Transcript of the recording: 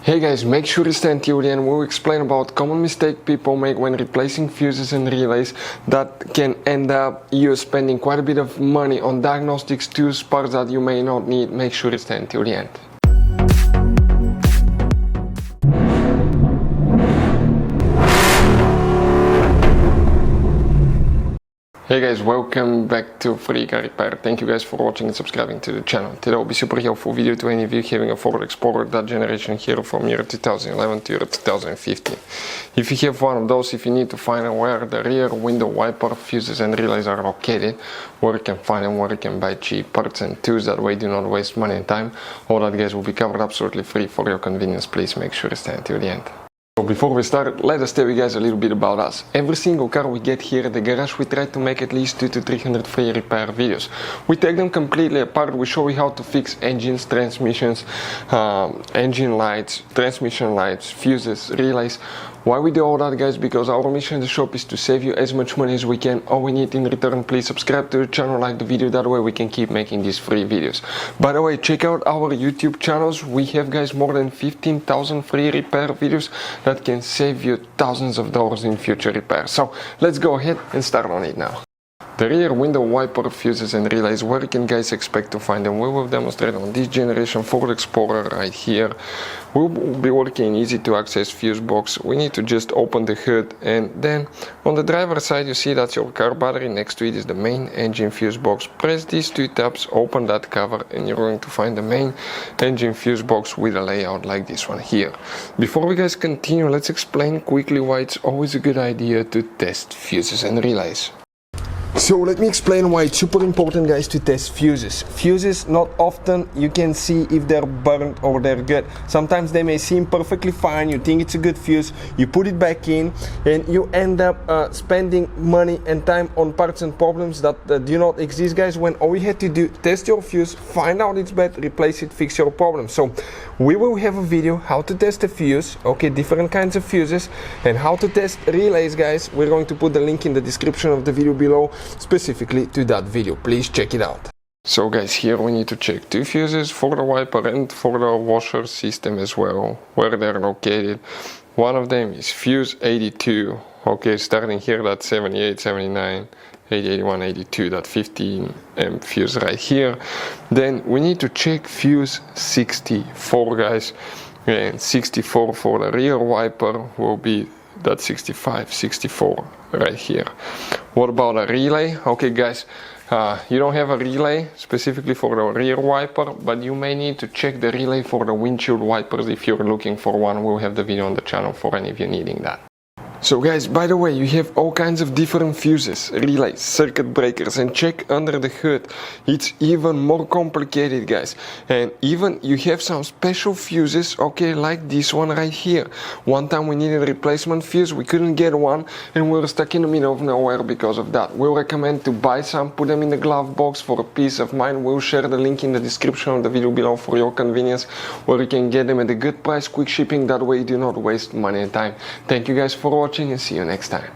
Hey guys, make sure you stay until the end. We'll explain about common mistake people make when replacing fuses and relays that can end up you spending quite a bit of money on diagnostics tools, parts that you may not need. Make sure you stay until the end. Hey guys, welcome back to Free Car Repair. Thank you guys for watching and subscribing to the channel. Today will be super helpful video to any of you having a Ford Explorer, that generation here from year 2011 to year 2015. If you have one of those, if you need to find out where the rear window wiper fuses and relays are located, where you can find them, where you can buy cheap parts and tools, that way do not waste money and time, all that guys will be covered absolutely free for your convenience. Please make sure to stay until the end. So before we start, let us tell you guys a little bit about us. Every single car we get here at the garage, we try to make at least 200 to 300 free repair videos. We take them completely apart, we show you how to fix engines, transmissions, engine lights, transmission lights, fuses, relays. Why we do all that guys? Because our mission in the shop is to save you as much money as we can. All we need in return, please subscribe to the channel, like the video, that way we can keep making these free videos. By the way, check out our YouTube channels. We have guys more than 15,000 free repair videos that can save you thousands of dollars in future repairs. So let's go ahead and start on it now. The rear window wiper fuses and relays, where you can guys expect to find them, we will demonstrate on this generation Ford Explorer right here. We'll be working in easy to access fuse box. We need to just open the hood, and then on the driver's side you see that's your car battery. Next to it is the main engine fuse box. Press these two tabs, open that cover, and you're going to find the main engine fuse box with a layout like this one here. Before we guys continue, let's explain quickly why it's always a good idea to test fuses and relays. So let me explain why it's super important guys to test fuses. Fuses, not often you can see if they're burnt or they're good. Sometimes they may seem perfectly fine, you think it's a good fuse, you put it back in and you end up spending money and time on parts and problems that do not exist guys, when all you had to do, test your fuse, find out it's bad, replace it, fix your problem. So we will have a video how to test a fuse, okay, different kinds of fuses, and how to test relays guys. We're going to put the link in the description of the video below specifically to that video. Please check it out. So guys, here we need to check two fuses for the wiper and for the washer system as well, where they're located. One of them is fuse 82, okay, starting here that's 78, 79, 80, 81, 82, that 15 amp fuse right here. Then we need to check fuse 64 guys, and 64 for the rear wiper will be that 65, 64 right here. What about a relay? Okay guys, you don't have a relay specifically for the rear wiper, but you may need to check the relay for the windshield wipers if you're looking for one. We'll have the video on the channel for any of you needing that. So guys, by the way, you have all kinds of different fuses, relays, circuit breakers, and check under the hood. It's even more complicated guys, and even you have some special fuses, okay, like this one right here. One time we needed a replacement fuse, we couldn't get one, and we were stuck in the middle of nowhere because of that. We'll recommend to buy some, put them in the glove box for a peace of mind. We'll share the link in the description of the video below for your convenience, where you can get them at a good price, quick shipping, that way you do not waste money and time. Thank you guys for watching and see you next time.